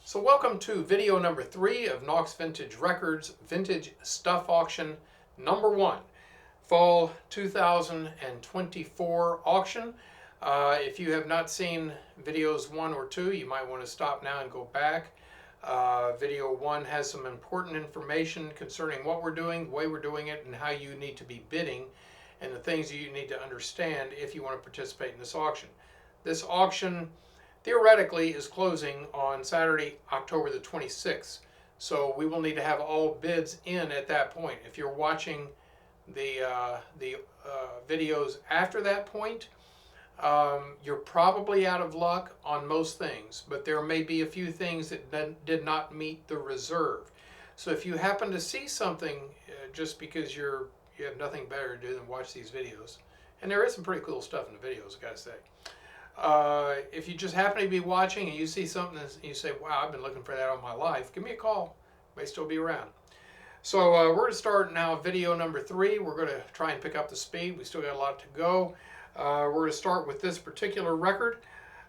So welcome to video number 3 of Knox Vintage Records Vintage Stuff Auction number 1, Fall 2024 auction. If you have not seen videos 1 or 2, you might want to stop now and go back. Video 1 has some important information concerning what we're doing, the way we're doing it, and how you need to be bidding, and the things you need to understand if you want to participate in this auction. This auction theoretically is closing on Saturday, October the 26th. So we will need to have all bids in at that point. If you're watching the videos after that point, you're probably out of luck on most things, but there may be a few things that did not meet the reserve. So if you happen to see something, just because you have nothing better to do than watch these videos, and there is some pretty cool stuff in the videos, I gotta say. If you just happen to be watching and you see something and you say, wow, I've been looking for that all my life, give me a call. May still be around. So we're going to start now video number 3. We're going to try and pick up the speed. We still got a lot to go. We're going to start with this particular record.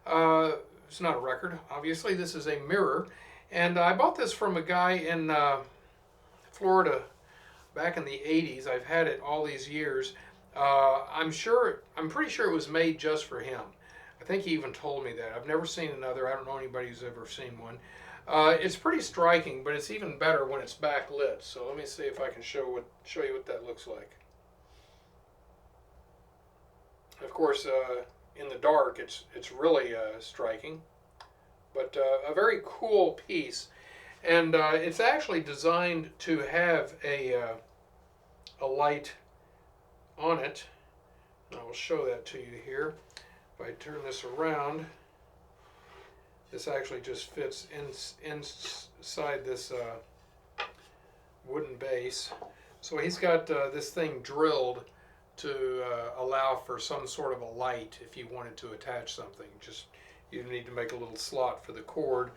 It's not a record, obviously. This is a mirror. And I bought this from a guy in Florida back in the 80s. I've had it all these years. I'm pretty sure it was made just for him. I think he even told me that. I've never seen another. I don't know anybody who's ever seen one. It's pretty striking, but it's even better when it's backlit. So let me see if I can show you what that looks like. Of course, in the dark, it's really striking, but a very cool piece, and it's actually designed to have a light on it. And I will show that to you here. If I turn this around, this actually just fits inside this wooden base. So he's got this thing drilled to allow for some sort of a light if you wanted to attach something. Just you need to make a little slot for the cord,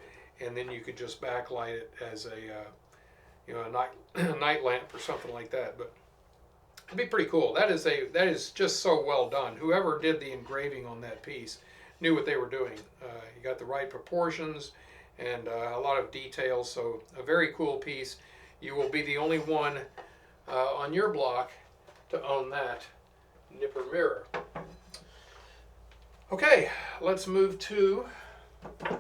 and then you could just backlight it as a night lamp or something like that. But it'd be pretty cool. That is just so well done. Whoever did the engraving on that piece knew what they were doing. You got the right proportions and a lot of details. So a very cool piece. You will be the only one on your block to own that Nipper mirror. Okay, let's move to a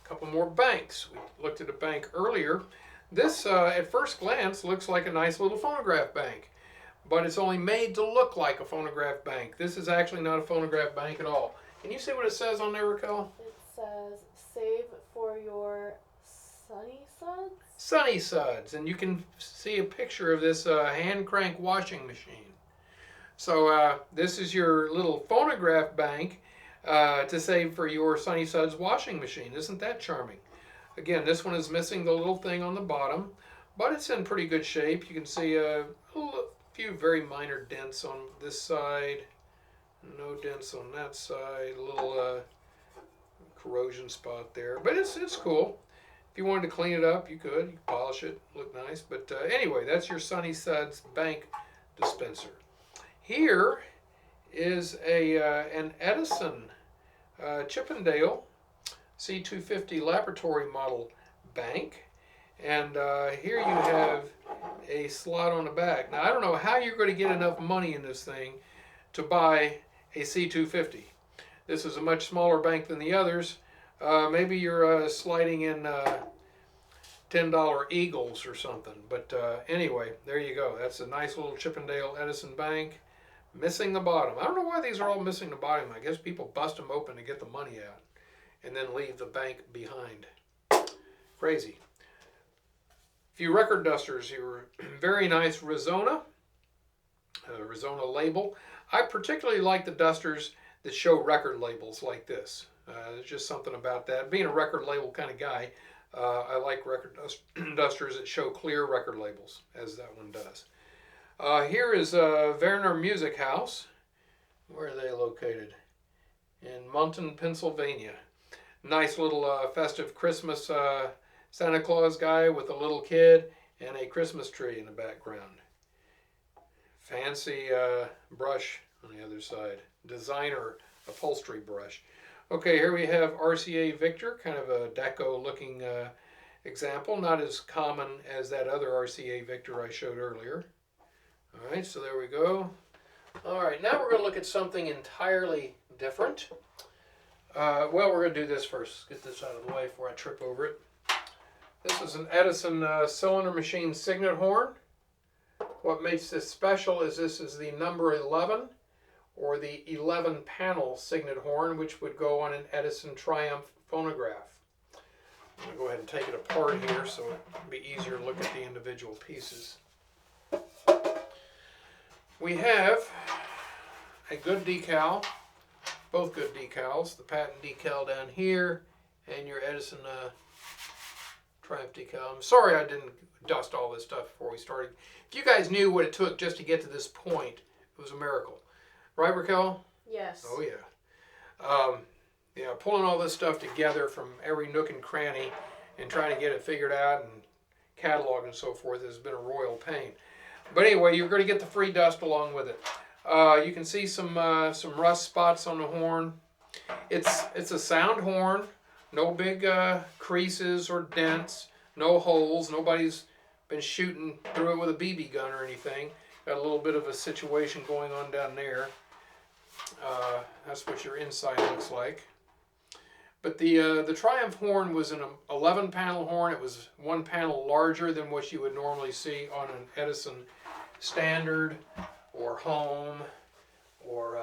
couple more banks. We looked at a bank earlier. This, at first glance, looks like a nice little phonograph bank, but it's only made to look like a phonograph bank. This is actually not a phonograph bank at all. Can you see what it says on there, Raquel? It says, save for your sunny suds? Sunny suds, and you can see a picture of this hand crank washing machine. So this is your little phonograph bank to save for your Sunny Suds washing machine. Isn't that charming? Again, this one is missing the little thing on the bottom, but it's in pretty good shape. You can see a few very minor dents on this side, no dents on that side, a little corrosion spot there, but it's cool. If you wanted to clean it up, you could polish it, look nice. But anyway, that's your Sunny Suds bank dispenser. Here is an Edison Chippendale C250 laboratory model bank, and here you have a slot on the back. Now I don't know how you're going to get enough money in this thing to buy a C250. This is a much smaller bank than the others. Maybe you're sliding in $10 Eagles or something. But anyway, there you go. That's a nice little Chippendale Edison bank. Missing the bottom. I don't know why these are all missing the bottom. I guess people bust them open to get the money out and then leave the bank behind. Crazy. A few record dusters here. Very nice Rezona label. I particularly like the dusters that show record labels like this. There's just something about that. Being a record label kind of guy, I like record dusters that show clear record labels, as that one does. Here is Werner Music House. Where are they located? In Mountain, Pennsylvania. Nice little festive Christmas Santa Claus guy with a little kid and a Christmas tree in the background. Fancy brush on the other side. Designer upholstery brush. Okay, here we have RCA Victor, kind of a deco looking example, not as common as that other RCA Victor I showed earlier. All right, so there we go. All right, now we're going to look at something entirely different. Well, we're going to do this first. Get this out of the way before I trip over it. This is an Edison cylinder machine Cygnet horn. What makes this special is this is the number 11, or the 11-panel Cygnet horn, which would go on an Edison Triumph phonograph. I'm going to go ahead and take it apart here so it'll be easier to look at the individual pieces. We have a good decal, both good decals, the patent decal down here and your Edison Triumph decal. I'm sorry I didn't dust all this stuff before we started. If you guys knew what it took just to get to this point, it was a miracle. Right, Raquel? Yes. Oh, yeah. Yeah, pulling all this stuff together from every nook and cranny and trying to get it figured out and catalog and so forth has been a royal pain. But anyway, you're going to get the free dust along with it. You can see some rust spots on the horn. It's a sound horn. No big creases or dents. No holes. Nobody's been shooting through it with a BB gun or anything. Got a little bit of a situation going on down there. That's what your inside looks like. But the Triumph horn was an 11-panel horn. It was one panel larger than what you would normally see on an Edison Standard or Home or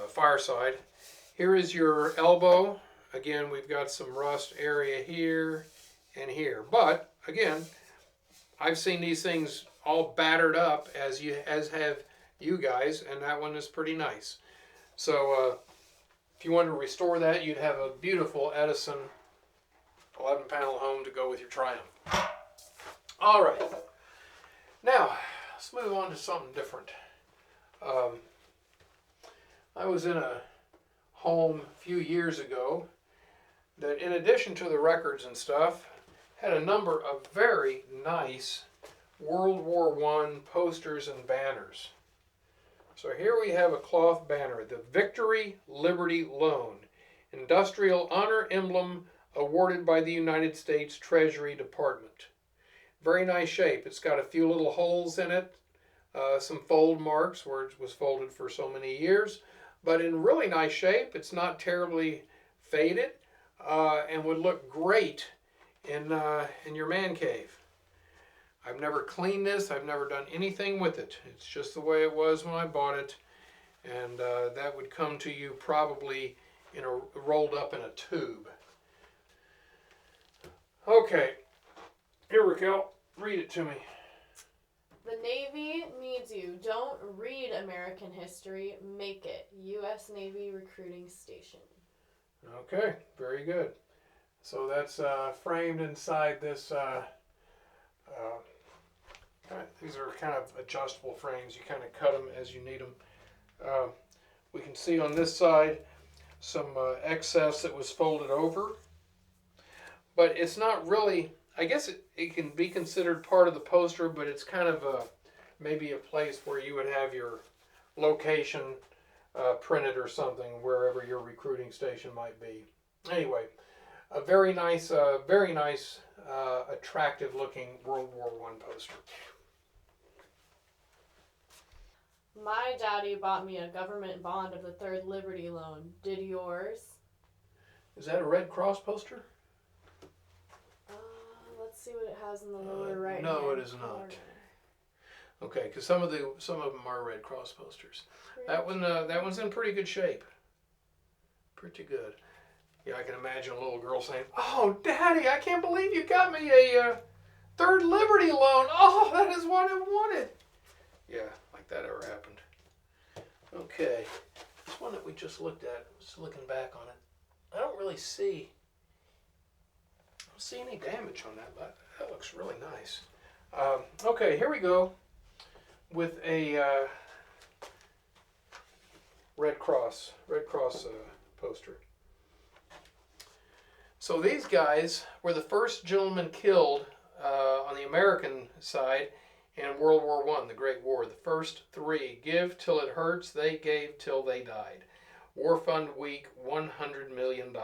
Fireside. Here is your elbow. Again, we've got some rust area here and here. But again, I've seen these things all battered up as have you guys, and that one is pretty nice. So if you wanted to restore that, you'd have a beautiful Edison 11-panel home to go with your Triumph. All right. Now, let's move on to something different. I was in a home a few years ago that, in addition to the records and stuff, had a number of very nice World War I posters and banners. So here we have a cloth banner, the Victory Liberty Loan, Industrial Honor Emblem awarded by the United States Treasury Department. Very nice shape. It's got a few little holes in it, some fold marks where it was folded for so many years, but in really nice shape. It's not terribly faded and would look great in your man cave. I've never cleaned this. I've never done anything with it. It's just the way it was when I bought it, and that would come to you probably rolled up in a tube. Okay, here Raquel, read it to me. The Navy needs you. Don't read American history. Make it. U.S. Navy Recruiting Station. Okay, very good. So that's framed inside this. These are kind of adjustable frames. You kind of cut them as you need them. We can see on this side some excess that was folded over. But it's not really, I guess it can be considered part of the poster, but it's kind of maybe a place where you would have your location printed or something, wherever your recruiting station might be. Anyway, a very nice, attractive looking World War I poster. My daddy bought me a government bond of the Third Liberty Loan. Did yours? Is that a Red Cross poster? Let's see what it has in the lower right. No, it is not. Okay, because some of them are Red Cross posters. That one's in pretty good shape. Pretty good. Yeah, I can imagine a little girl saying, "Oh, Daddy, I can't believe you got me a Third Liberty Loan. Oh, that is what I wanted." Yeah, like that ever happened. Okay, this one that we just looked at, just looking back on it, I don't really see any damage on that, but that looks really nice. Okay, here we go with a Red Cross poster. So these guys were the first gentlemen killed on the American side in World War I, the Great War. The first three: give till it hurts, they gave till they died. War Fund Week, $100 million.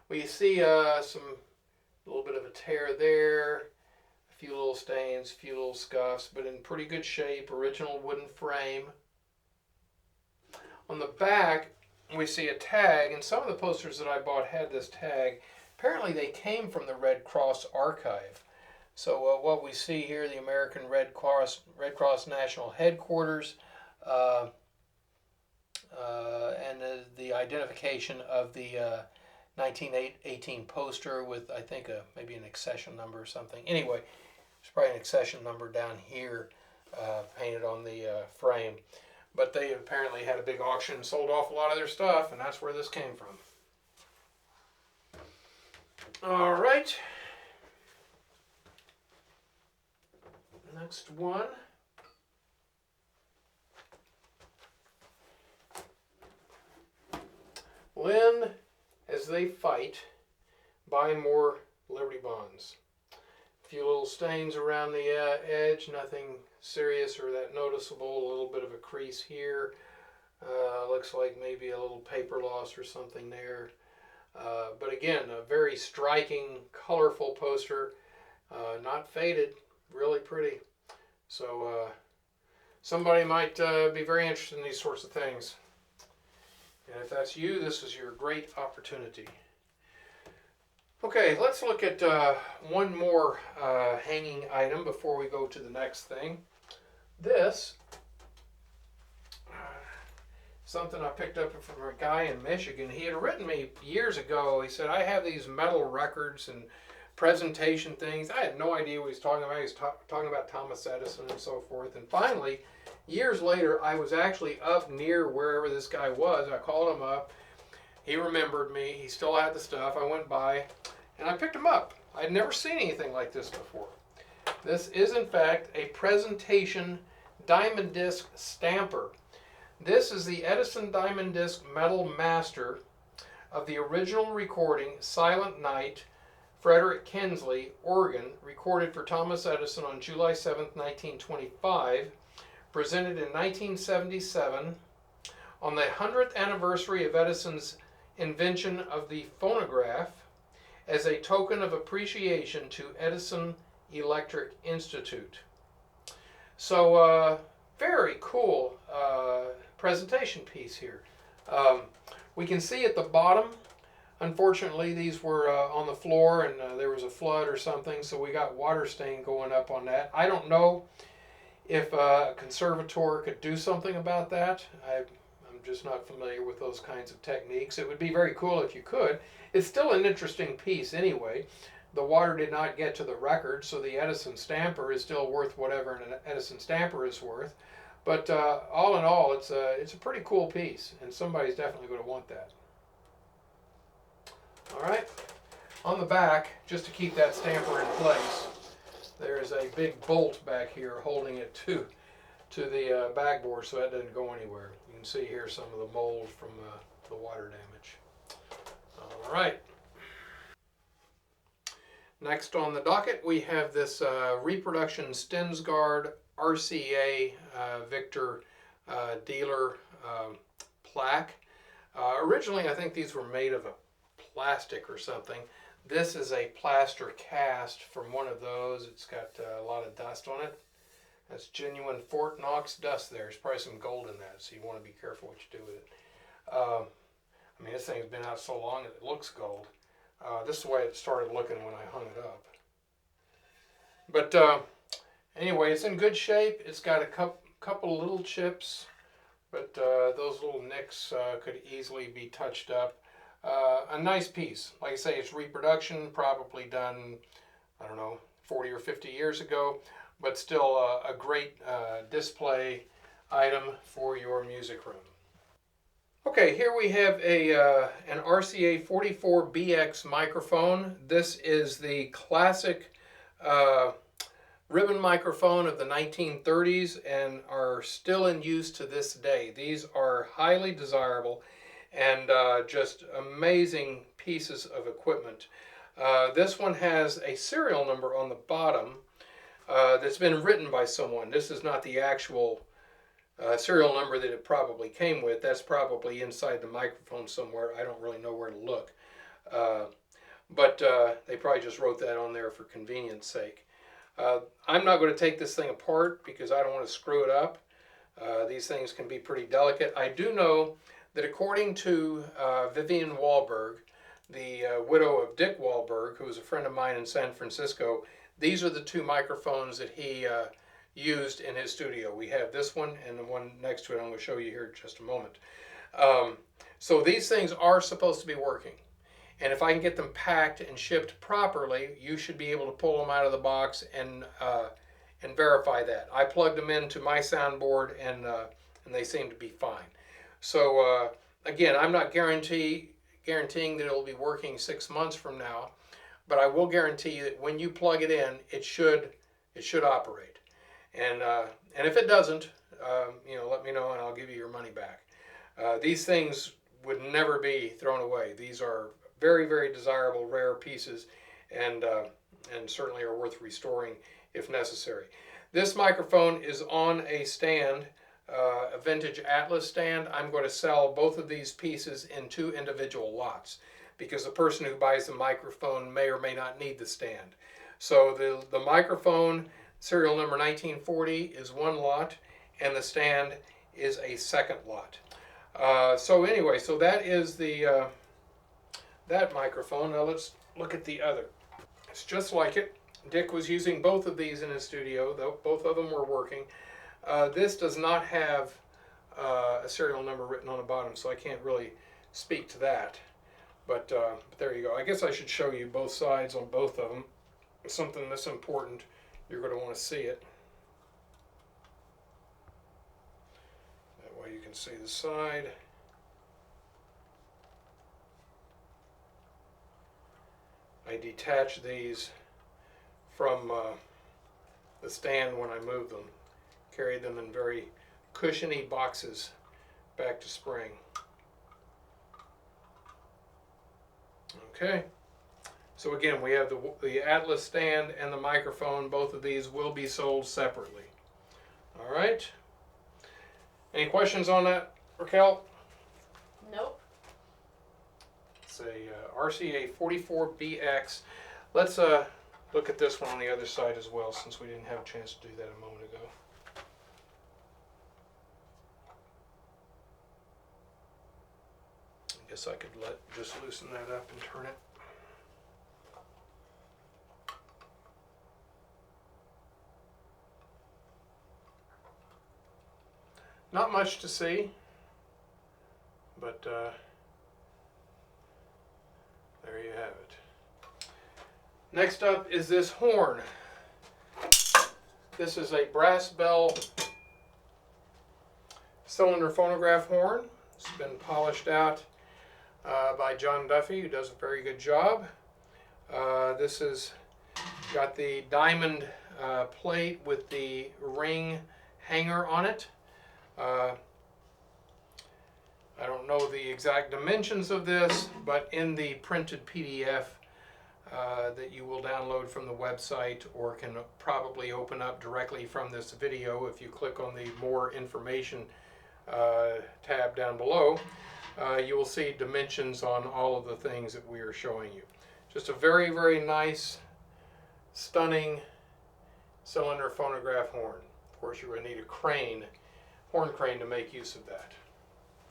We see some little bit of a tear there, a few little stains, a few little scuffs, but in pretty good shape. Original wooden frame. On the back, we see a tag, and some of the posters that I bought had this tag. Apparently they came from the Red Cross archive. So what we see here, the American Red Cross National Headquarters, and the identification of the 1918 poster with, I think, maybe an accession number or something. Anyway, there's probably an accession number down here painted on the frame. But they apparently had a big auction and sold off a lot of their stuff, and that's where this came from. All right. Next one. Lynn, as they fight, buy more Liberty bonds. A few little stains around the edge, nothing serious or that noticeable. A little bit of a crease here. Looks like maybe a little paper loss or something there. But again, a very striking, colorful poster. Not faded, really pretty. So somebody might be very interested in these sorts of things. And if that's you, this is your great opportunity. Okay, let's look at one more hanging item before we go to the next thing. This, something I picked up from a guy in Michigan. He had written me years ago. He said, I have these metal records and presentation things. I had no idea what he was talking about. He was talking about Thomas Edison and so forth. And finally, years later, I was actually up near wherever this guy was. I called him up. He remembered me. He still had the stuff. I went by and I picked him up. I'd never seen anything like this before. This is, in fact, a presentation Diamond Disc stamper. This is the Edison Diamond Disc Metal Master of the original recording, Silent Night, Frederick Kinsley, organ, recorded for Thomas Edison on July 7, 1925, presented in 1977 on the 100th anniversary of Edison's invention of the phonograph as a token of appreciation to Edison Electric Institute. So, very cool presentation piece here. We can see at the bottom, unfortunately, these were on the floor and there was a flood or something, so we got water stain going up on that. I don't know if a conservator could do something about that. I'm just not familiar with those kinds of techniques. It would be very cool if you could. It's still an interesting piece anyway. The water did not get to the record, so the Edison stamper is still worth whatever an Edison stamper is worth. But all in all, it's a pretty cool piece, and somebody's definitely going to want that. All right, on the back, just to keep that stamper in place, there's a big bolt back here holding it to the backboard so that doesn't go anywhere. You can see here some of the mold from the water damage. All right. Next on the docket, we have this reproduction Stensgaard RCA Victor dealer plaque. Originally, I think these were made of a plastic or something. This is a plaster cast from one of those. It's got a lot of dust on it. That's genuine Fort Knox dust there. There's probably some gold in that, so you want to be careful what you do with it. I mean, this thing's been out so long that it looks gold. This is the way it started looking when I hung it up. But anyway, it's in good shape. It's got a couple little chips, but those little nicks could easily be touched up. A nice piece. Like I say, it's reproduction, probably done, I don't know, 40 or 50 years ago, but still a great display item for your music room. Okay, here we have an RCA 44BX microphone. This is the classic ribbon microphone of the 1930s and are still in use to this day. These are highly desirable and just amazing pieces of equipment. This one has a serial number on the bottom that's been written by someone. This is not the actual serial number that it probably came with. That's probably inside the microphone somewhere. I don't really know where to look. But they probably just wrote that on there for convenience sake. I'm not going to take this thing apart because I don't want to screw it up. These things can be pretty delicate. I do know that according to Vivian Wahlberg, the widow of Dick Wahlberg, who was a friend of mine in San Francisco, these are the two microphones that he used in his studio. We have this one and the one next to it I'm going to show you here in just a moment. So these things are supposed to be working. And if I can get them packed and shipped properly, you should be able to pull them out of the box and verify that. I plugged them into my soundboard and they seem to be fine. So again, I'm not guaranteeing that it'll be working 6 months from now, but I will guarantee you that when you plug it in, it should operate. And if it doesn't, let me know and I'll give you your money back. These things would never be thrown away. These are very, very desirable, rare pieces, and certainly are worth restoring if necessary. This microphone is on a stand, a vintage Atlas stand. I'm going to sell both of these pieces in 2 individual lots because the person who buys the microphone may or may not need the stand. So the microphone, serial number 1940, is 1 lot, and the stand is a 2nd lot. So anyway, so that is the that microphone. Now let's look at the other. It's just like it. Dick was using both of these in his studio, though both of them were working. This does not have a serial number written on the bottom, so I can't really speak to that. But there you go. I guess I should show you both sides on both of them. Something this important, you're going to want to see it. That way you can see the side. I detach these from the stand when I move them. Carry them in very cushiony boxes back to spring. Okay, so again we have the Atlas stand and the microphone. Both of these will be sold separately. All right. Any questions on that, Raquel? Nope. It's a RCA 44BX. Let's look at this one on the other side as well, since we didn't have a chance to do that a moment ago. I guess I could just loosen that up and turn it. Not much to see, but there you have it. Next up is this horn. This is a brass bell cylinder phonograph horn. It's been polished out by John Duffy, who does a very good job. This has got the diamond plate with the ring hanger on it. I don't know the exact dimensions of this, but in the printed PDF that you will download from the website or can probably open up directly from this video if you click on the more information tab down below, you will see dimensions on all of the things that we are showing you. Just a very, very nice, stunning cylinder phonograph horn. Of course, you're going to need a crane, horn crane, to make use of that.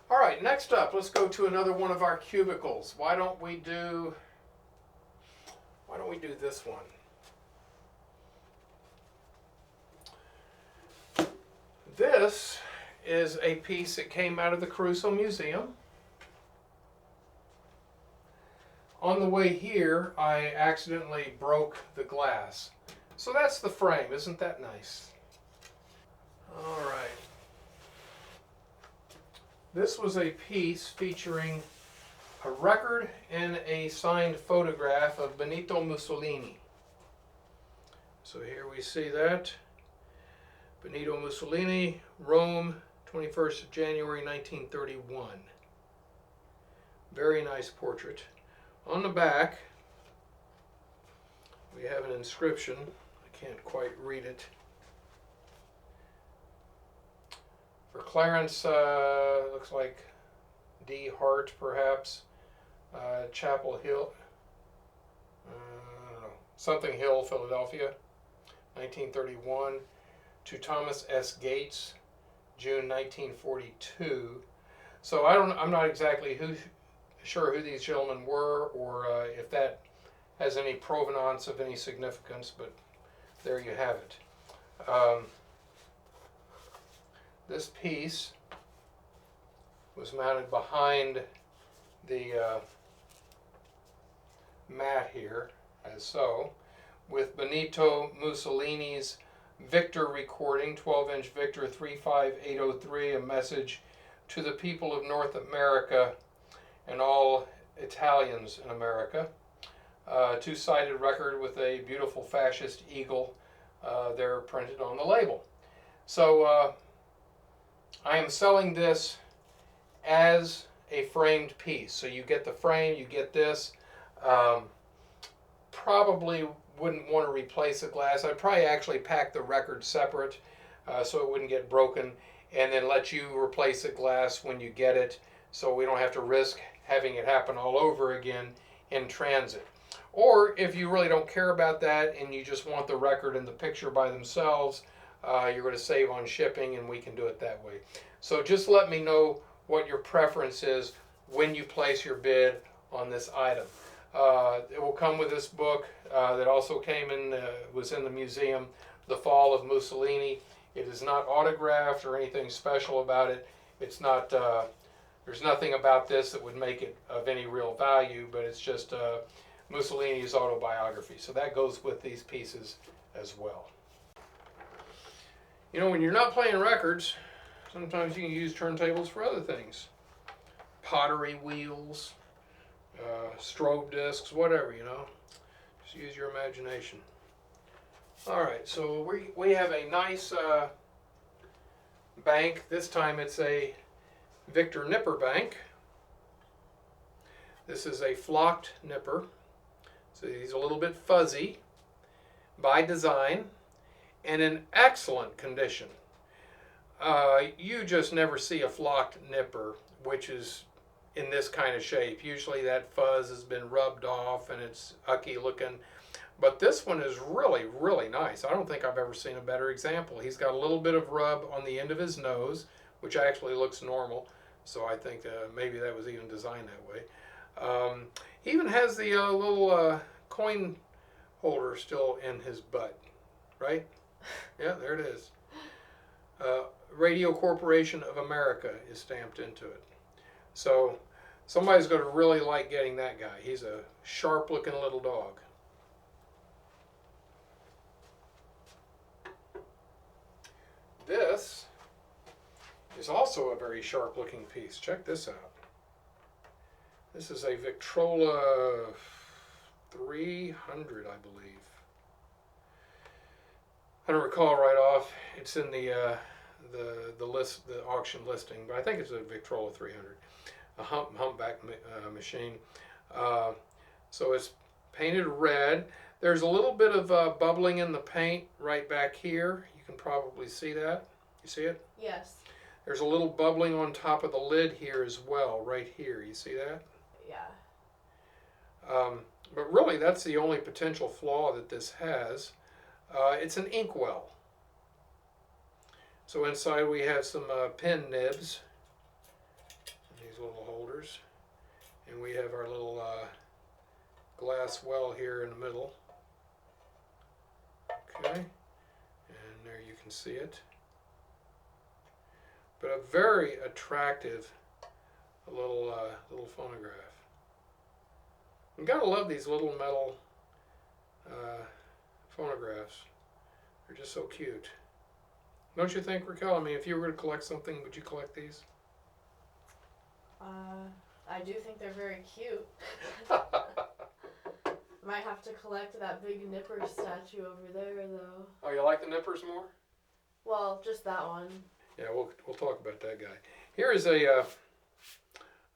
All right, next up, let's go to another one of our cubicles. Why don't we do this one? This is a piece that came out of the Caruso Museum. On the way here, I accidentally broke the glass. So that's the frame. Isn't that nice? All right. This was a piece featuring a record and a signed photograph of Benito Mussolini. So here we see that. Benito Mussolini, Rome, 21st of January 1931. Very nice portrait. On the back, we have an inscription. I can't quite read it. For Clarence, looks like D. Hart, perhaps. Chapel Hill, I don't know, something Hill, Philadelphia, 1931. To Thomas S. Gates, June 1942. So I'm not exactly sure who these gentlemen were, or if that has any provenance of any significance, but there you have it. This piece was mounted behind the mat here, as so, with Benito Mussolini's Victor recording, 12-inch Victor 35803, a message to the people of North America and all Italians in America. Two-sided record with a beautiful fascist eagle there printed on the label. So I am selling this as a framed piece. So you get the frame, you get this. Probably wouldn't want to replace the glass. I'd probably actually pack the record separate so it wouldn't get broken, and then let you replace the glass when you get it, so we don't have to risk having it happen all over again in transit. Or if you really don't care about that and you just want the record and the picture by themselves, you're going to save on shipping, and we can do it that way. So just let me know what your preference is when you place your bid on this item. It will come with this book that also came in, was in the museum, The Fall of Mussolini. It is not autographed or anything special about it. It's not, there's nothing about this that would make it of any real value, but it's just Mussolini's autobiography. So that goes with these pieces as well. You know, when you're not playing records, sometimes you can use turntables for other things. Pottery wheels, strobe discs, whatever, you know. Just use your imagination. All right, so we have a nice bank. This time it's a Victor nipper bank. This is a flocked nipper. So he's a little bit fuzzy by design and in excellent condition. You just never see a flocked nipper which is in this kind of shape. Usually that fuzz has been rubbed off and it's ucky looking. But this one is really, really nice. I don't think I've ever seen a better example. He's got a little bit of rub on the end of his nose, which actually looks normal. So I think maybe that was even designed that way. He even has the little coin holder still in his butt, right? Yeah, there it is. Radio Corporation of America is stamped into it. So somebody's going to really like getting that guy. He's a sharp-looking little dog. This is also a very sharp-looking piece. Check this out. This is a Victrola 300, I believe. I don't recall right off. It's in the list, the auction listing, but I think it's a Victrola 300, a humpback machine. So it's painted red. There's a little bit of bubbling in the paint right back here. You can probably see that. You see it? Yes. There's a little bubbling on top of the lid here as well, right here. You see that? Yeah. But really, that's the only potential flaw that this has. It's an inkwell. So inside we have some pen nibs, these little holders, and we have our little glass well here in the middle. Okay, and there you can see it. But a very attractive little phonograph. You gotta love these little metal phonographs. They're just so cute. Don't you think, Raquel? I mean, if you were to collect something, would you collect these? I do think they're very cute. Might have to collect that big nipper statue over there, though. Oh, you like the nippers more? Well, just that one. Yeah, we'll talk about that guy. Here is a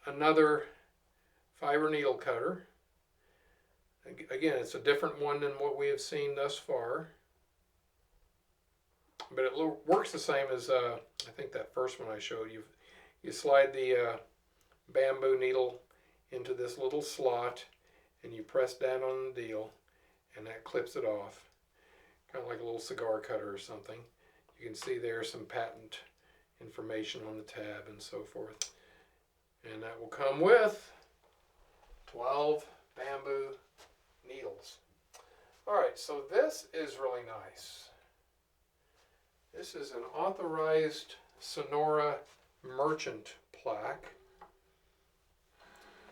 another fiber needle cutter. Again, it's a different one than what we have seen thus far. but it works the same as I think that first one I showed you. You slide the bamboo needle into this little slot, and you press down on the deal, and that clips it off, kind of like a little cigar cutter or something. You can see there some patent information on the tab and so forth. And that will come with 12 bamboo needles. All right, so this is really nice. This is an authorized Sonora merchant plaque.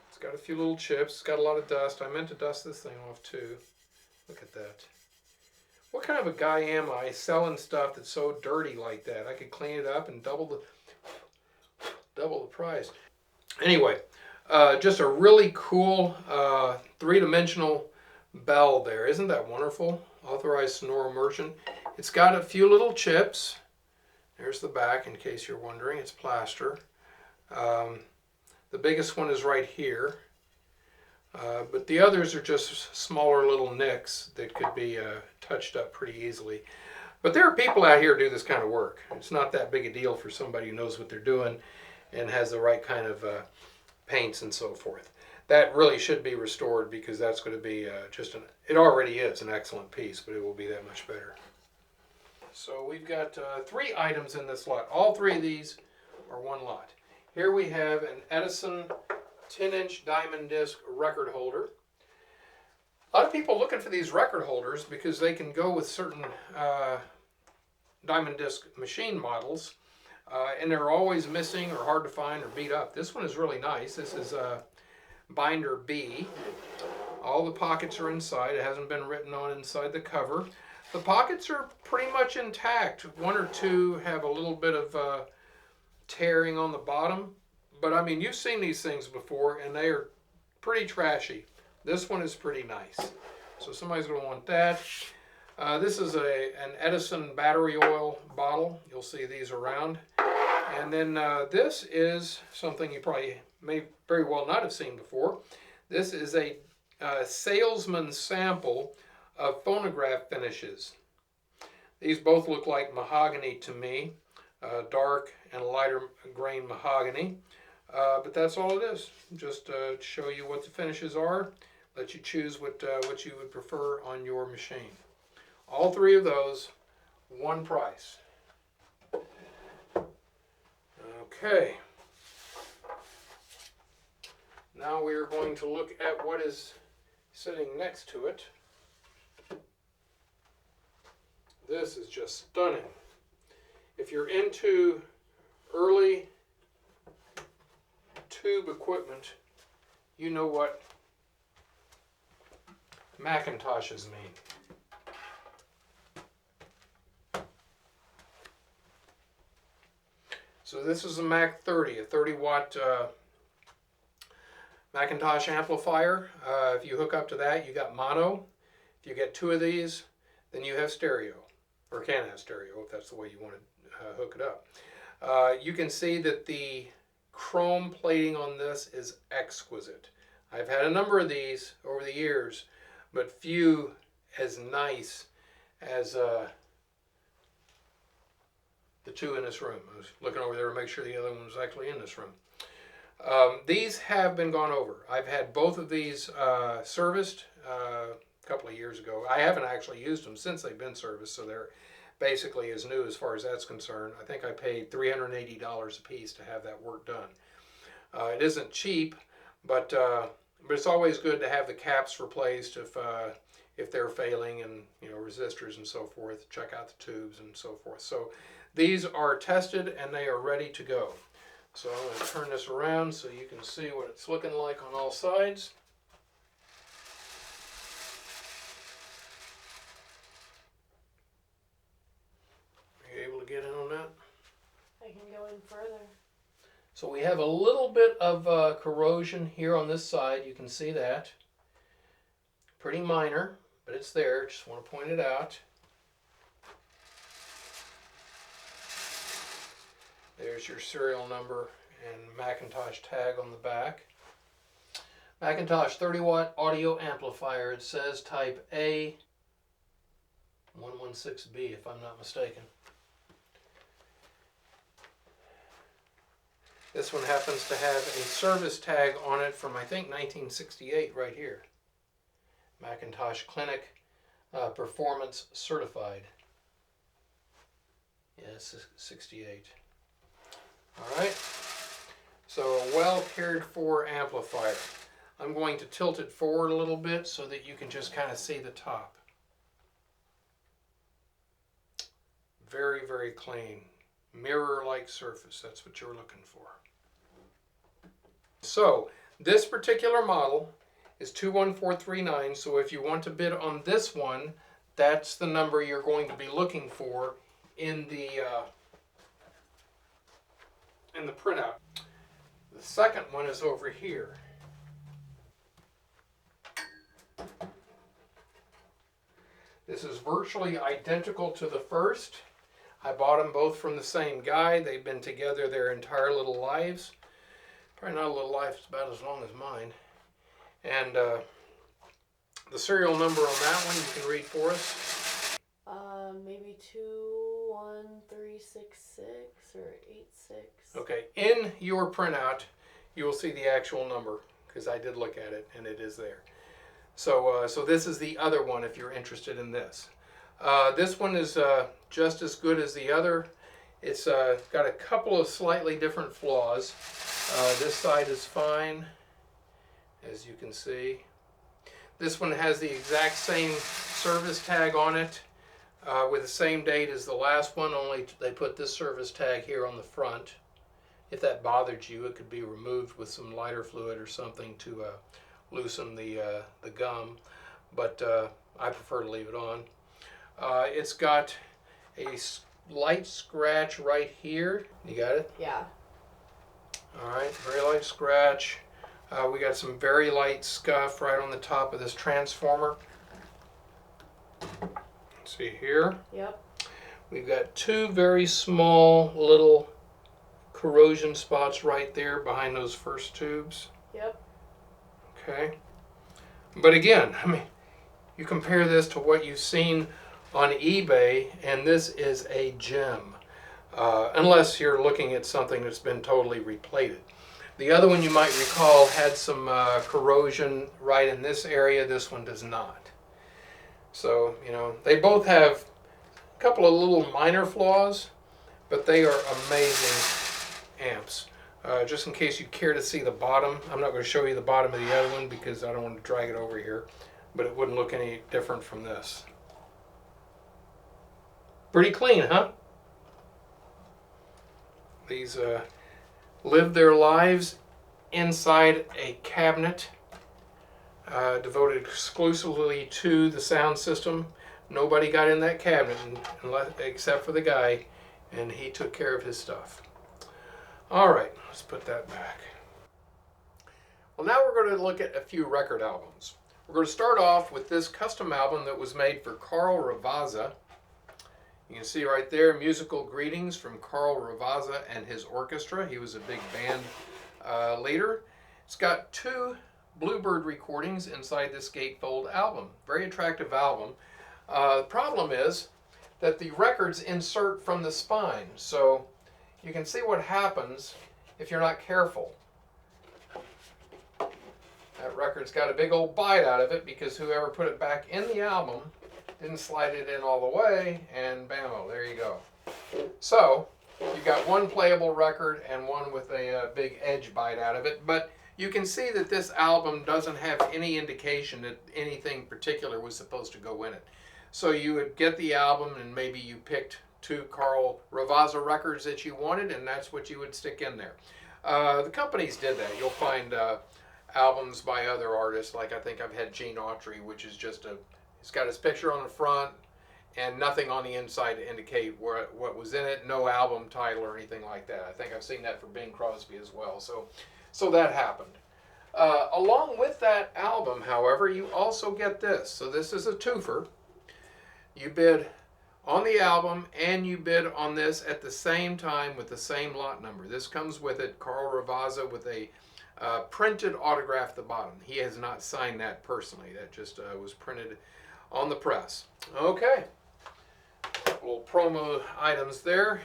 It's got a few little chips, it's got a lot of dust. I meant to dust this thing off too. Look at that. What kind of a guy am I selling stuff that's so dirty like that? I could clean it up and double the price. Anyway, just a really cool three-dimensional bell there. Isn't that wonderful? Authorized Sonora merchant. It's got a few little chips. There's the back, in case you're wondering. It's plaster. The biggest one is right here. But the others are just smaller little nicks that could be touched up pretty easily. But there are people out here who do this kind of work. It's not that big a deal for somebody who knows what they're doing and has the right kind of paints and so forth. That really should be restored, because that's going to be it already is an excellent piece, but it will be that much better. So we've got 3 items in this lot. All 3 of these are one lot. Here we have an Edison 10-inch diamond disc record holder. A lot of people looking for these record holders because they can go with certain diamond disc machine models, and they're always missing or hard to find or beat up. This one is really nice. This is binder B. All the pockets are inside. It hasn't been written on inside the cover. The pockets are pretty much intact. 1 or 2 have a little bit of tearing on the bottom, but I mean, you've seen these things before and they are pretty trashy. This one is pretty nice, so somebody's going to want that. This is an Edison battery oil bottle. You'll see these around. And then this is something you probably may very well not have seen before. This is a salesman's sample of phonograph finishes. These both look like mahogany to me, dark and lighter grain mahogany. But that's all it is. Just to show you what the finishes are, let you choose what you would prefer on your machine. All 3 of those, one price. Okay. Now we are going to look at what is sitting next to it. This is just stunning. If you're into early tube equipment, you know what McIntoshes mean. So this is a Mac 30, a 30-watt McIntosh amplifier. If you hook up to that, you got mono. If you get 2 of these, then you have stereo, or can have stereo if that's the way you want to hook it up. You can see that the chrome plating on this is exquisite. I've had a number of these over the years, but few as nice as the 2 in this room. I was looking over there to make sure the other one was actually in this room. These have been gone over. I've had both of these serviced a couple of years ago. I haven't actually used them since they've been serviced, so they're basically as new as far as that's concerned. I think I paid $380 a piece to have that work done. It isn't cheap, but it's always good to have the caps replaced if they're failing, and resistors and so forth. Check out the tubes and so forth. So these are tested and they are ready to go. So I'm going to turn this around so you can see what it's looking like on all sides. Are you able to get in on that? I can go in further. So we have a little bit of corrosion here on this side. You can see that. Pretty minor, but it's there. Just want to point it out. There's your serial number and McIntosh tag on the back. McIntosh 30-watt audio amplifier. It says type A116B if I'm not mistaken. This one happens to have a service tag on it from, I think, 1968 right here. McIntosh Clinic Performance Certified. Yes, 68. All right. So a well cared for amplifier. I'm going to tilt it forward a little bit so that you can just kind of see the top. Very, very clean. Mirror-like surface. That's what you're looking for. So this particular model is 21439. So if you want to bid on this one, that's the number you're going to be looking for in the printout. The second one is over here. This is virtually identical to the first. I bought them both from the same guy. They've been together their entire little lives. Probably not a little life, it's about as long as mine. And the serial number on that one you can read for us. Maybe 21366 or 86. Okay, in your printout, you will see the actual number because I did look at it and it is there. So, so this is the other one if you're interested in this. This one is just as good as the other. It's got a couple of slightly different flaws. This side is fine, as you can see. This one has the exact same service tag on it with the same date as the last one, only they put this service tag here on the front. If that bothered you, it could be removed with some lighter fluid or something to loosen the gum, but I prefer to leave it on. It's got a light scratch right here. You got it? Yeah. All right, very light scratch. We got some very light scuff right on the top of this transformer. Let's see here. Yep. We've got two very small little corrosion spots right there behind those first tubes. Yep. Okay. But again, I mean, you compare this to what you've seen on eBay, and this is a gem. Unless you're looking at something that's been totally replated. The other one you might recall had some corrosion right in this area. This one does not. So, you know, they both have a couple of little minor flaws, but they are amazing amps. Just in case you care to see the bottom, I'm not going to show you the bottom of the other one because I don't want to drag it over here, but it wouldn't look any different from this. Pretty clean, huh? These live their lives inside a cabinet devoted exclusively to the sound system. Nobody got in that cabinet except for the guy, and he took care of his stuff. All right, let's put that back. Well, now we're going to look at a few record albums. We're going to start off with this custom album that was made for Carl Ravazza. You can see right there, Musical Greetings from Carl Ravazza and his orchestra. He was a big band leader. It's got two Bluebird recordings inside this gatefold album. Very attractive album. The problem is that the records insert from the spine, so you can see what happens if you're not careful. That record's got a big old bite out of it because whoever put it back in the album didn't slide it in all the way, and bammo, there you go. So, you've got one playable record and one with a big edge bite out of it, but you can see that this album doesn't have any indication that anything particular was supposed to go in it. So you would get the album and maybe you picked two Carl Ravazza records that you wanted, and that's what you would stick in there. The companies did that. You'll find albums by other artists, like I think I've had Gene Autry, which is just it's got his picture on the front and nothing on the inside to indicate what was in it, no album title or anything like that. I think I've seen that for Bing Crosby as well. So that happened. Along with that album, however, you also get this. So this is a twofer. You bid on the album and you bid on this at the same time with the same lot number. This comes with it, Carl Ravazza, with a printed autograph at the bottom. He has not signed that personally. That just was printed on the press. Okay. Little promo items there.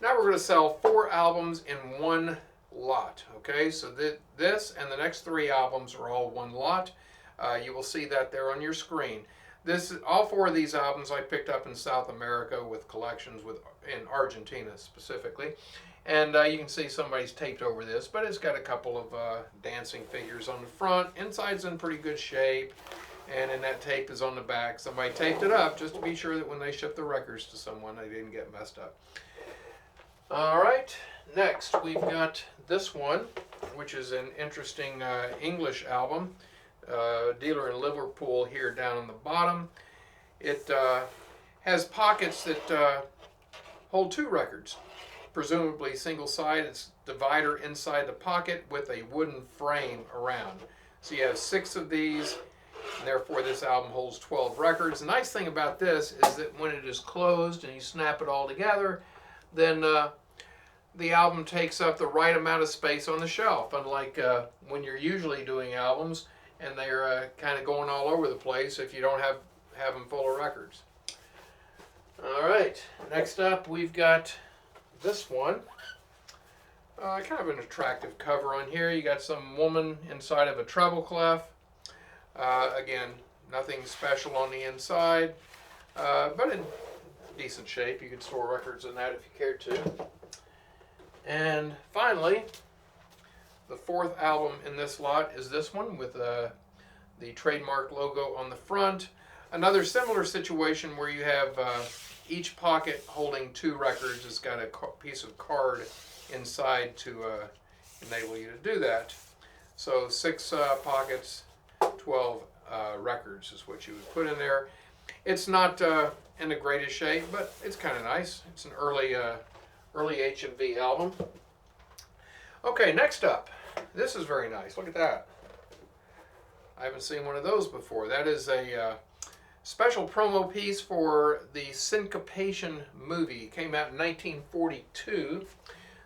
Now we're going to sell 4 albums in one lot. Okay, so this and the next 3 albums are all one lot. You will see that there on your screen. All 4 of these albums I picked up in South America with collections in Argentina specifically. And you can see somebody's taped over this, but it's got a couple of dancing figures on the front. Inside's in pretty good shape, and then that tape is on the back. Somebody taped it up just to be sure that when they ship the records to someone, they didn't get messed up. All right, next we've got this one, which is an interesting English album. Dealer in Liverpool here down on the bottom. It has pockets that hold 2 records. Presumably single-sided. It's divider inside the pocket with a wooden frame around. So you have 6 of these, and therefore this album holds 12 records. The nice thing about this is that when it is closed and you snap it all together, then the album takes up the right amount of space on the shelf, unlike when you're usually doing albums and they're kind of going all over the place if you don't have them full of records. All right, next up we've got this one. Kind of an attractive cover on here. You got some woman inside of a treble clef. Again, nothing special on the inside, but in decent shape. You could store records in that if you cared to. And finally, the 4th album in this lot is this one with the trademark logo on the front. Another similar situation where you have each pocket holding 2 records. It's got a piece of card inside to enable you to do that. So 6 pockets, 12 records is what you would put in there. It's not in the greatest shape, but it's kind of nice. It's an early HMV album. Okay, next up. This is very nice. Look at that. I haven't seen one of those before. That is a special promo piece for the Syncopation movie. It came out in 1942.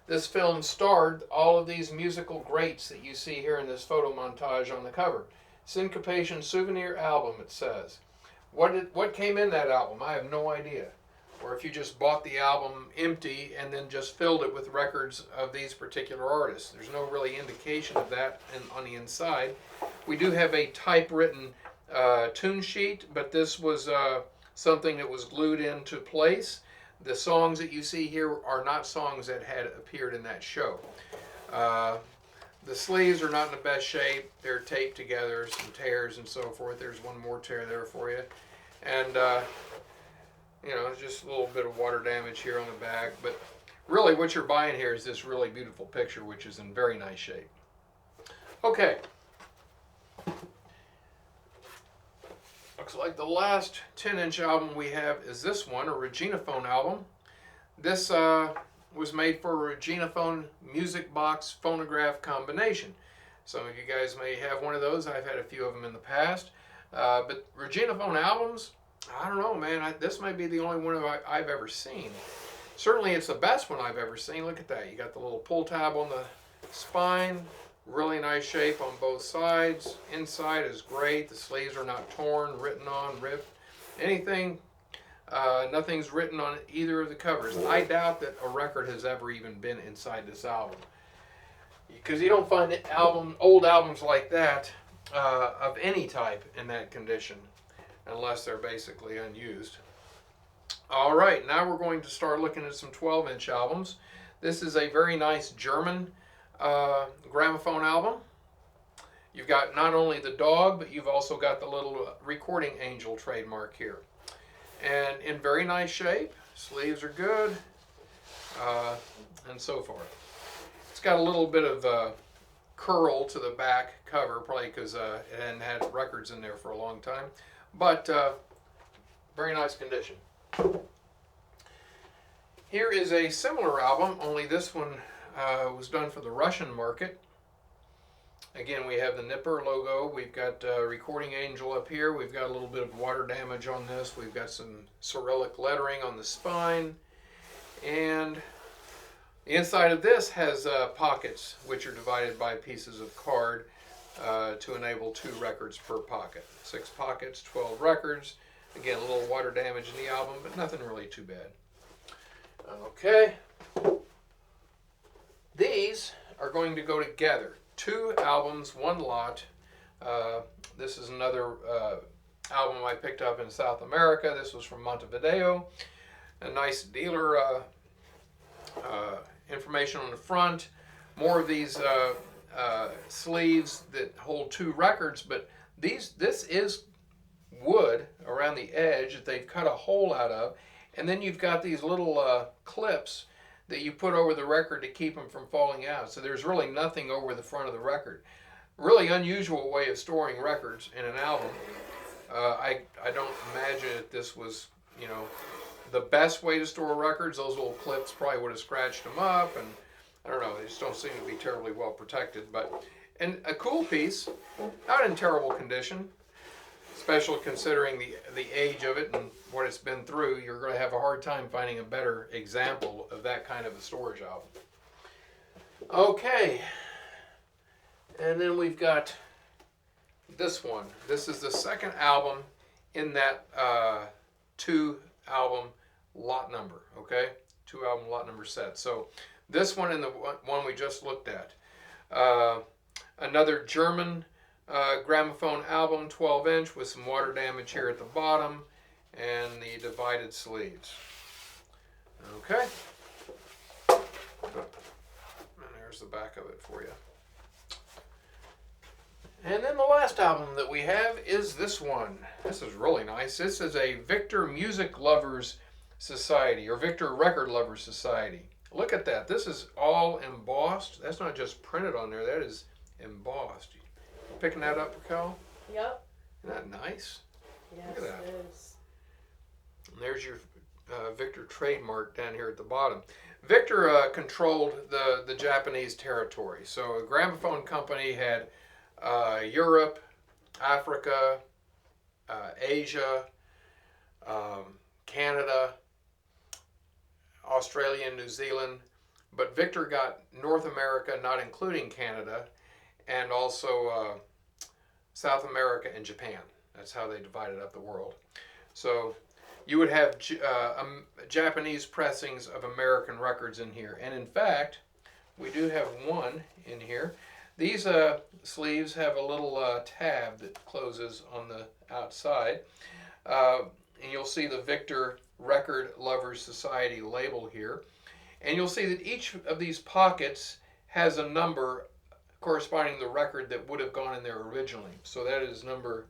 This film starred all of these musical greats that you see here in this photo montage on the cover. Syncopation Souvenir Album, it says. What came in that album? I have no idea. Or if you just bought the album empty and then just filled it with records of these particular artists. There's no really indication of that on the inside. We do have a typewritten tune sheet, but this was something that was glued into place. The songs that you see here are not songs that had appeared in that show. The sleeves are not in the best shape. They're taped together, some tears and so forth. There's one more tear there for you. And you know, just a little bit of water damage here on the back. But really what you're buying here is this really beautiful picture, which is in very nice shape. Okay. Looks like the last 10-inch album we have is this one, a Reginaphone album. This was made for a Reginaphone music box phonograph combination. Some of you guys may have one of those. I've had a few of them in the past. But Reginaphone albums, I don't know, man. This might be the only one I've ever seen. Certainly it's the best one I've ever seen. Look at that. You got the little pull tab on the spine. Really nice shape on both sides. Inside is great. The sleeves are not torn, written on, ripped, anything. Nothing's written on either of the covers. I doubt that a record has ever even been inside this album, because you don't find old albums like that of any type in that condition, unless they're basically unused. All right, now we're going to start looking at some 12-inch albums. This is a very nice German gramophone album. You've got not only the dog, but you've also got the little recording angel trademark here. And in very nice shape. Sleeves are good, and so forth. It's got a little bit of curl to the back cover, probably because it hadn't had records in there for a long time. But very nice condition. Here is a similar album, only this one was done for the Russian market. Again, we have the Nipper logo. We've got Recording Angel up here. We've got a little bit of water damage on this. We've got some Cyrillic lettering on the spine. And the inside of this has pockets, which are divided by pieces of card to enable 2 records per pocket. 6 pockets, 12 records. Again, a little water damage in the album, but nothing really too bad. Okay. These are going to go together. 2 albums, 1 lot. This is another album I picked up in South America. This was from Montevideo. A nice dealer information on the front. More of these sleeves that hold 2 records, but this is wood around the edge that they've cut a hole out of, and then you've got these little clips that you put over the record to keep them from falling out. So there's really nothing over the front of the record. Really unusual way of storing records in an album. I don't imagine that this was, you know, the best way to store records. Those little clips probably would have scratched them up, and I don't know, they just don't seem to be terribly well protected. And a cool piece, not in terrible condition, especially considering the age of it and what it's been through. You're going to have a hard time finding a better example of that kind of a storage album. Okay, and then we've got this one. This is the second album in that 2 album lot number, okay? 2 album lot number set. So this one and the one we just looked at. Another German gramophone album, 12-inch, with some water damage here at the bottom and the divided sleeves. Okay. And there's the back of it for you. And then the last album that we have is this one. This is really nice. This is a Victor Music Lovers Society, or Victor Record Lovers Society. Look at that. This is all embossed. That's not just printed on there. That is embossed. You picking that up, Raquel? Yep. Isn't that nice? Yes, Look at that. it is. And there's your Victor trademark down here at the bottom. Victor controlled the Japanese territory. So a gramophone company had Europe, Africa, Asia, Canada, Australia, and New Zealand. But Victor got North America, not including Canada, and also South America and Japan. That's how they divided up the world. So you would have Japanese pressings of American records in here. And in fact, we do have one in here. These sleeves have a little tab that closes on the outside. And you'll see the Victor Record Lovers Society label here. And you'll see that each of these pockets has a number corresponding to the record that would have gone in there originally. So that is number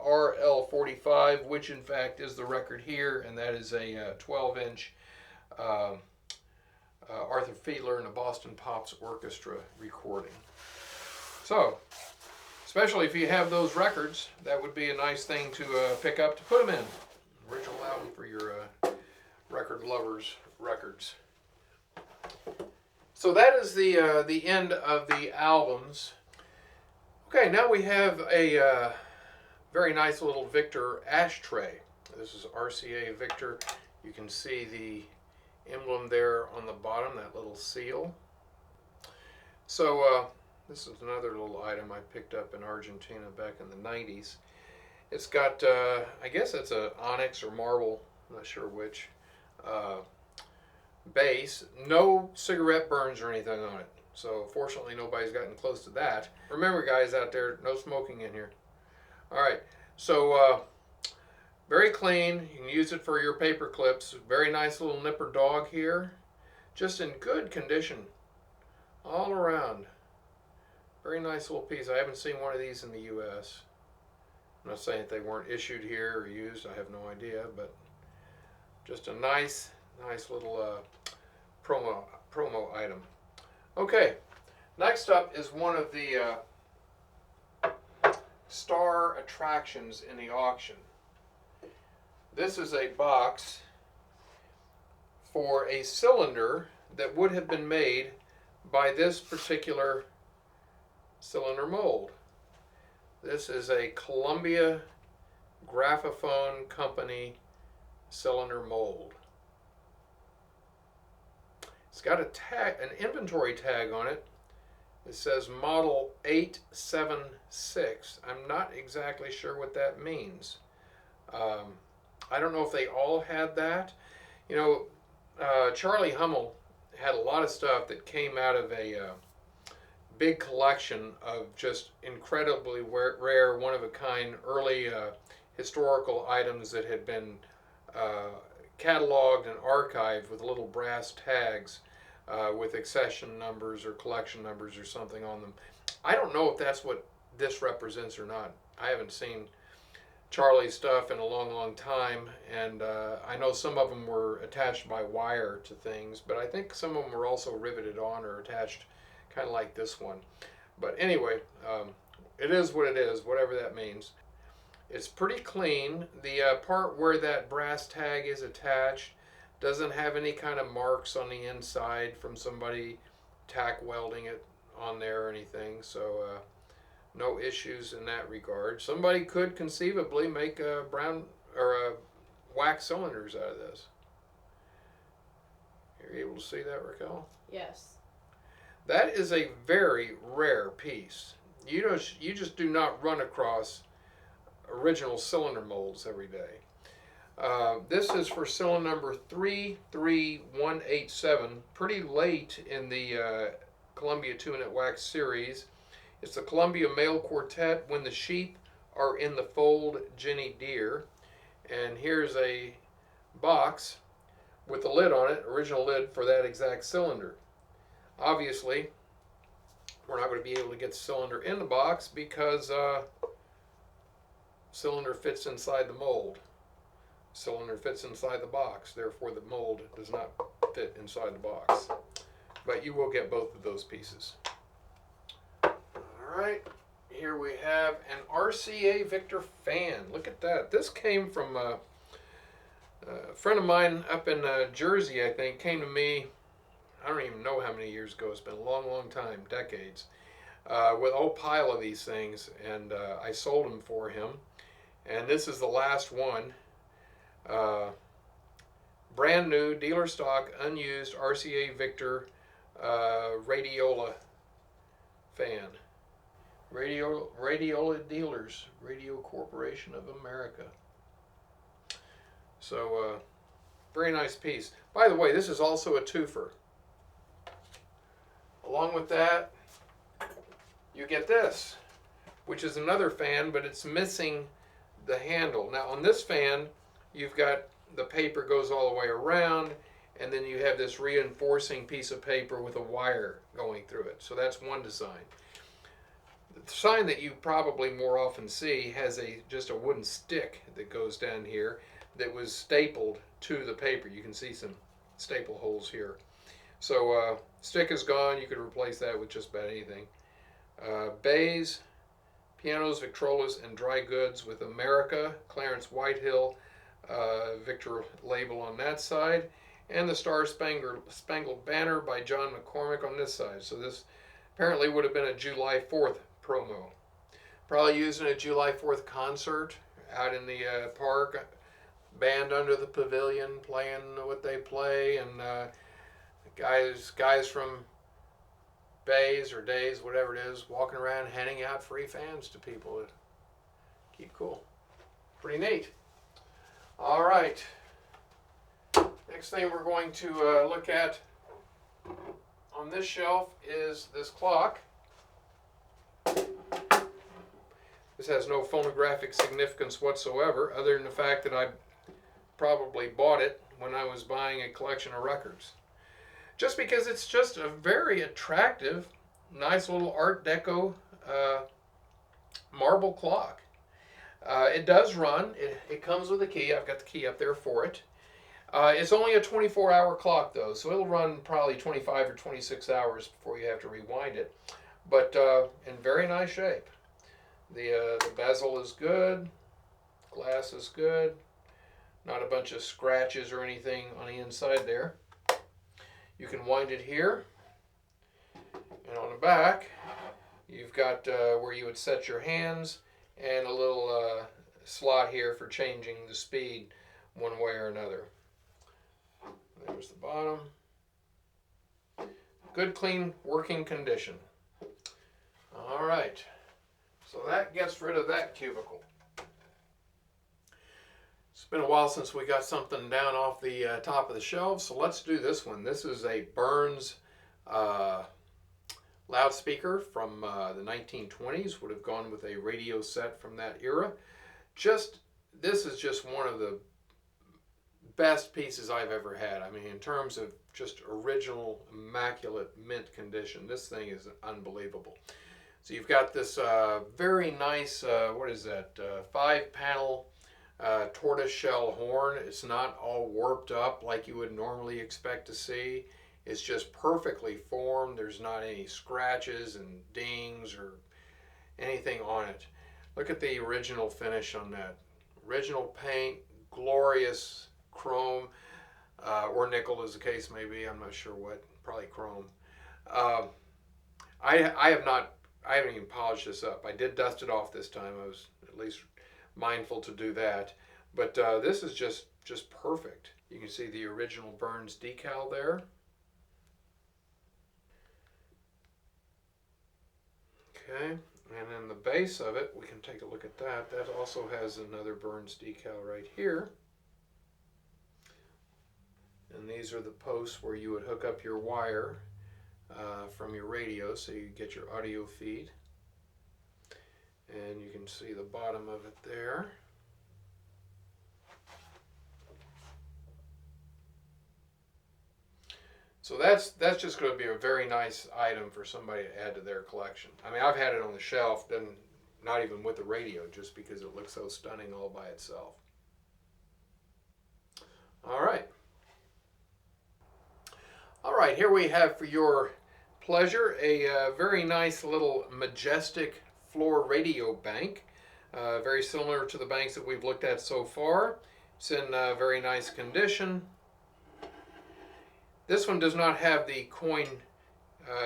RL45, which in fact is the record here, and that is a 12-inch Arthur Fiedler and the Boston Pops Orchestra recording. So, especially if you have those records, that would be a nice thing to pick up to put them in. Original album for your record lovers records. So that is the end of the albums. Okay, now we have a very nice little Victor ashtray. This is RCA Victor. You can see the emblem there on the bottom, that little seal. So this is another little item I picked up in Argentina back in the 90s. It's got, I guess it's a onyx or marble, I'm not sure which, base. No cigarette burns or anything on it. So fortunately nobody's gotten close to that. Remember guys out there, no smoking in here. Alright, so very clean. You can use it for your paper clips. Very nice little nipper dog here. Just in good condition all around. Very nice little piece. I haven't seen one of these in the US. I'm not saying that they weren't issued here or used. I have no idea, but just a nice little promo item. Okay, next up is one of the star attractions in the auction. This is a box for a cylinder that would have been made by this particular cylinder mold. This is a Columbia Graphophone Company cylinder mold. It's got a tag, an inventory tag on it. It says model 876. I'm not exactly sure what that means. I don't know if they all had that. You know, Charlie Hummel had a lot of stuff that came out of a big collection of just incredibly rare, one-of-a-kind, early historical items that had been cataloged and archived with little brass tags with accession numbers or collection numbers or something on them. I don't know if that's what this represents or not. I haven't seen Charlie's stuff in a long, long time, and I know some of them were attached by wire to things, but I think some of them were also riveted on or attached, kind of like this one. But anyway, it is what it is, whatever that means. It's pretty clean. The part where that brass tag is attached doesn't have any kind of marks on the inside from somebody tack welding it on there or anything, so no issues in that regard. Somebody could conceivably make a brown or a wax cylinders out of this. You're able to see that, Raquel? Yes. That is a very rare piece. You just do not run across original cylinder molds every day. This is for cylinder number 33187, pretty late in the Columbia 2-Inch Wax series. It's the Columbia Male Quartet, When the Sheep Are in the Fold, Jenny Deere. And here's a box with the lid on it, original lid for that exact cylinder. Obviously, we're not going to be able to get the cylinder in the box because cylinder fits inside the mold. Cylinder fits inside the box, therefore the mold does not fit inside the box. But you will get both of those pieces. Alright, here we have an RCA Victor fan. Look at that. This came from a friend of mine up in Jersey, I think, came to me, I don't even know how many years ago, it's been a long, long time, decades, with a whole pile of these things, and I sold them for him. And this is the last one. Brand new, dealer stock, unused RCA Victor Radiola fan. Radiola Dealers, Radio Corporation of America. So, very nice piece. By the way, this is also a twofer. Along with that, you get this, which is another fan, but it's missing the handle. Now, on this fan, you've got the paper goes all the way around, and then you have this reinforcing piece of paper with a wire going through it. So that's one design. The sign that you probably more often see has just a wooden stick that goes down here that was stapled to the paper. You can see some staple holes here. So stick is gone. You could replace that with just about anything. Bays, pianos, Victrolas, and dry goods with America, Clarence Whitehill, Victor label on that side, and the Star Spangled Banner by John McCormick on this side. So this apparently would have been a July 4th promo. Probably used in a July 4th concert out in the park, band under the pavilion playing what they play, and guys from Bays or Days, whatever it is, walking around handing out free fans to people to keep cool. Pretty neat. All right. Next thing we're going to look at on this shelf is this clock. This has no phonographic significance whatsoever, other than the fact that I probably bought it when I was buying a collection of records. Just because it's just a very attractive, nice little Art Deco marble clock. It does run. It comes with a key. I've got the key up there for it. It's only a 24-hour clock, though, so it'll run probably 25 or 26 hours before you have to rewind it. But in very nice shape. The bezel is good. Glass is good. Not a bunch of scratches or anything on the inside there. You can wind it here. And on the back, you've got where you would set your hands and a little slot here for changing the speed one way or another. There's the bottom. Good, clean, working condition. All right. So that gets rid of that cubicle. It's been a while since we got something down off the top of the shelf, so let's do this one. This is a Burns loudspeaker from the 1920s. Would have gone with a radio set from that era. This is just one of the best pieces I've ever had. I mean, in terms of just original, immaculate mint condition, this thing is unbelievable. So you've got this very nice, what is that, 5-panel tortoise-shell horn. It's not all warped up like you would normally expect to see. It's just perfectly formed. There's not any scratches and dings or anything on it. Look at the original finish on that. Original paint, glorious chrome, or nickel as the case may be. I'm not sure what, probably chrome. I haven't even polished this up. I did dust it off this time. I was at least mindful to do that. But this is just perfect. You can see the original Burns decal there. Okay, and then the base of it, we can take a look at that. That also has another Burns decal right here. And these are the posts where you would hook up your wire from your radio so you get your audio feed. And you can see the bottom of it there. So that's just going to be a very nice item for somebody to add to their collection. I mean, I've had it on the shelf, not even with the radio, just because it looks so stunning all by itself. All right. All right, here we have for your pleasure a very nice little majestic floor radio bank. Very similar to the banks that we've looked at so far. It's in very nice condition. This one does not have the coin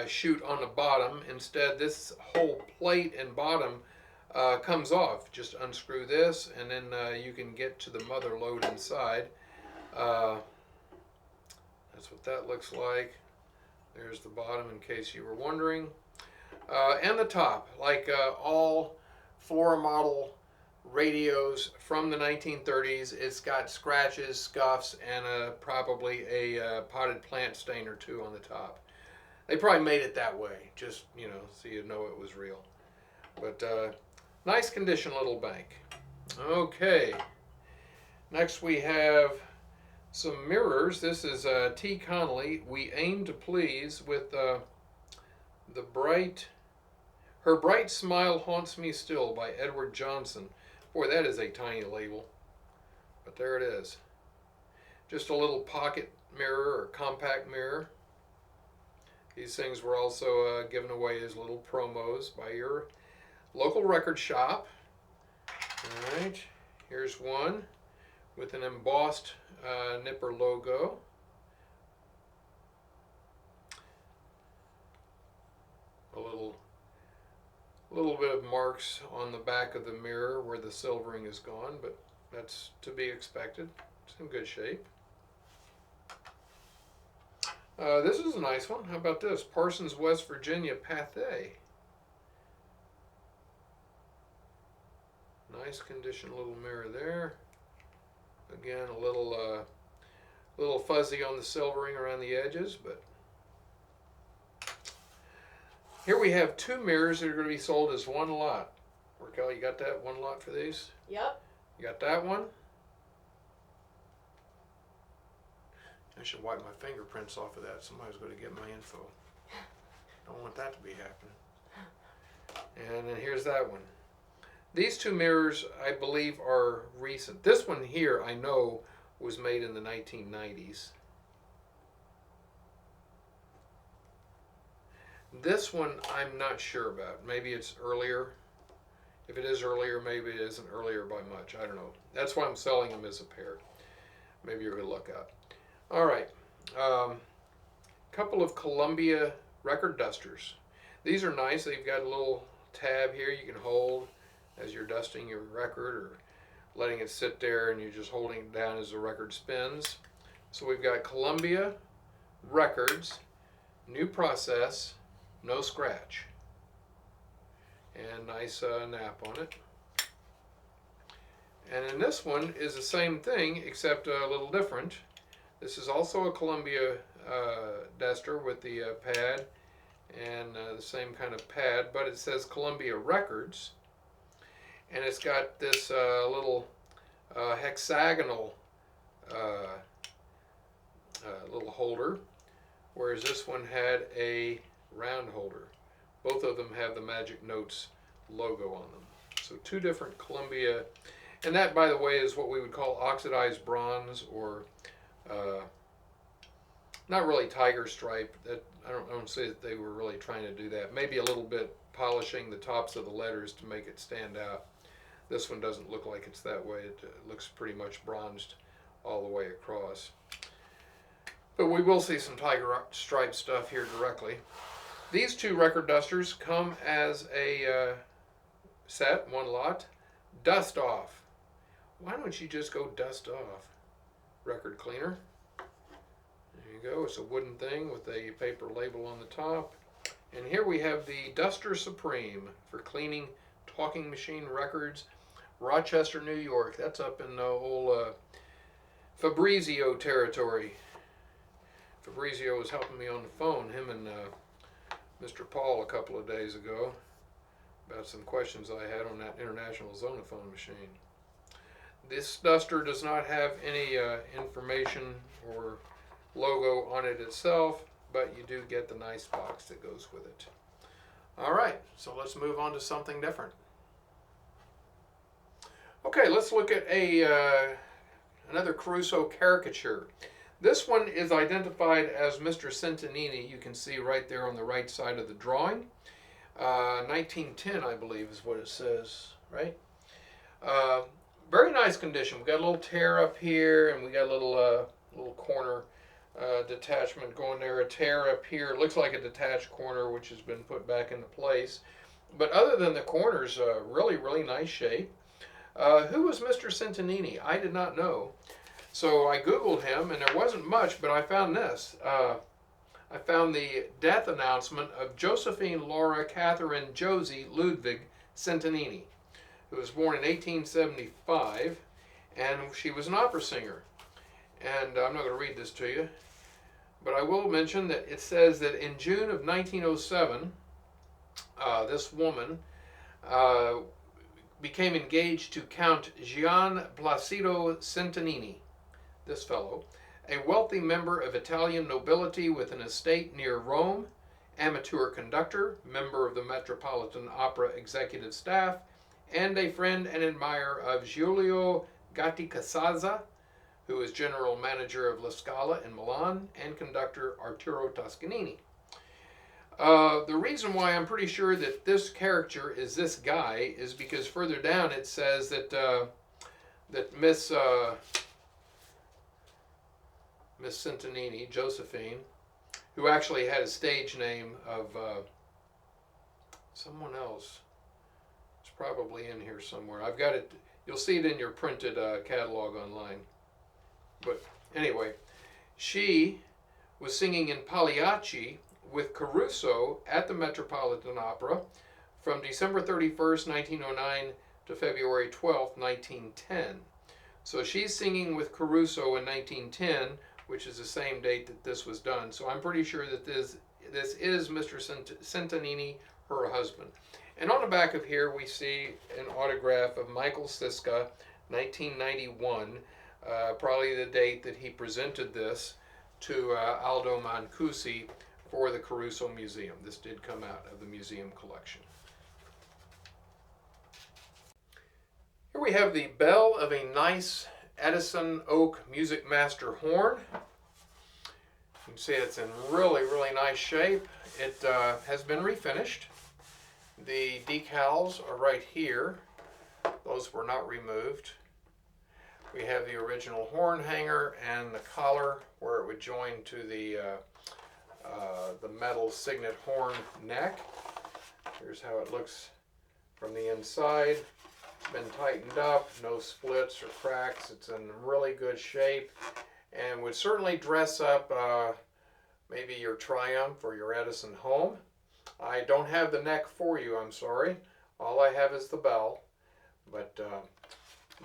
chute on the bottom. Instead, this whole plate and bottom comes off. Just unscrew this, and then you can get to the mother load inside. That's what that looks like. There's the bottom, in case you were wondering. And the top, like all floor model radios from the 1930s, it's got scratches, scuffs, and probably a potted plant stain or two on the top. They probably made it that way, just, you know, so you know it was real. But nice condition little bank. Okay, next we have some mirrors. This is T. Connolly. We aim to please with Her Bright Smile Haunts Me Still by Edward Johnson. Boy, that is a tiny label, but there it is. Just a little pocket mirror or compact mirror. These things were also given away as little promos by your local record shop. All right, here's one with an embossed Nipper logo. A little bit of marks on the back of the mirror where the silvering is gone, but that's to be expected. It's in good shape. This is a nice one. How about this? Parsons, West Virginia Pathé. Nice condition little mirror there. Again, a little fuzzy on the silvering around the edges, but here we have two mirrors that are going to be sold as one lot. Raquel, you got that one lot for these? Yep. You got that one? I should wipe my fingerprints off of that. Somebody's going to get my info. Don't want that to be happening. And then here's that one. These two mirrors, I believe, are recent. This one here, I know, was made in the 1990s. This one, I'm not sure about. Maybe it's earlier. If it is earlier, maybe it isn't earlier by much. I don't know. That's why I'm selling them as a pair. Maybe you're going to look up. All right. Couple of Columbia record dusters. These are nice. They've got a little tab here you can hold as you're dusting your record or letting it sit there and you're just holding it down as the record spins. So we've got Columbia records, new process, no scratch, and nice nap on it. And in this one is the same thing, except a little different. This is also a Columbia duster with the pad and the same kind of pad, but it says Columbia Records. And it's got this little hexagonal little holder, whereas this one had a round holder. Both of them have the Magic Notes logo on them. So two different Columbia, and that, by the way, is what we would call oxidized bronze, or not really tiger stripe. That I don't say that they were really trying to do that. Maybe a little bit polishing the tops of the letters to make it stand out. This one doesn't look like it's that way. It looks pretty much bronzed all the way across. But we will see some tiger stripe stuff here directly. These two record dusters come as a set, one lot. Dust off. Why don't you just go dust off? Record cleaner. There you go. It's a wooden thing with a paper label on the top. And here we have the Duster Supreme for cleaning talking machine records. Rochester, New York. That's up in the old Fabrizio territory. Fabrizio was helping me on the phone, him and Mr. Paul, a couple of days ago, about some questions I had on that international Zonophone machine. This duster does not have any information or logo on it itself, but you do get the nice box that goes with it. All right, so let's move on to something different. Okay, let's look at another Caruso caricature. This one is identified as Mr. Centanini. You can see right there on the right side of the drawing. 1910, I believe, is what it says, right? Very nice condition. We got a little tear up here, and we got a little corner detachment going there. A tear up here. It looks like a detached corner, which has been put back into place. But other than the corners, really, really nice shape. Who was Mr. Centanini? I did not know. So I Googled him, and there wasn't much, but I found this. I found the death announcement of Josephine Laura Catherine Josie Ludwig Centanini, who was born in 1875, and she was an opera singer. And I'm not going to read this to you, but I will mention that it says that in June of 1907, this woman became engaged to Count Gian Placido Centanini, this fellow, a wealthy member of Italian nobility with an estate near Rome, amateur conductor, member of the Metropolitan Opera executive staff, and a friend and admirer of Giulio Gatticasaza, who is general manager of La Scala in Milan, and conductor Arturo Toscanini. The reason why I'm pretty sure that this character is this guy is because further down it says that that Miss Centanini, Josephine, who actually had a stage name of someone else. It's probably in here somewhere. I've got it. You'll see it in your printed catalog online. But anyway, she was singing in Pagliacci with Caruso at the Metropolitan Opera from December 31st, 1909 to February 12th, 1910. So she's singing with Caruso in 1910, which is the same date that this was done. So I'm pretty sure that this is Mr. Centanini, her husband. And on the back of here we see an autograph of Michael Siska, 1991, probably the date that he presented this to Aldo Mancusi for the Caruso Museum. This did come out of the museum collection. Here we have the bell of a nice Edison oak Music Master horn. You can see it's in really, really nice shape. It has been refinished. The decals are right here. Those were not removed. We have the original horn hanger and the collar where it would join to the metal Cygnet horn neck. Here's how it looks from the inside. It's been tightened up, no splits or cracks. It's in really good shape and would certainly dress up maybe your Triumph or your Edison home. I don't have the neck for you, I'm sorry. All I have is the bell, but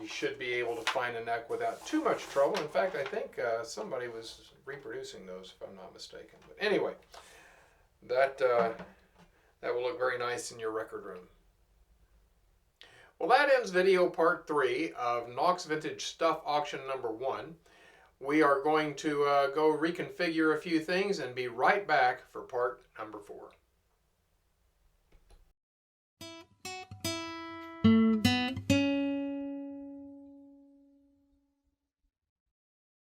you should be able to find a neck without too much trouble. In fact, I think somebody was reproducing those, if I'm not mistaken. But anyway, that will look very nice in your record room. Well, that ends video part 3 of Knox Vintage Stuff Auction number 1. We are going to go reconfigure a few things and be right back for part number 4.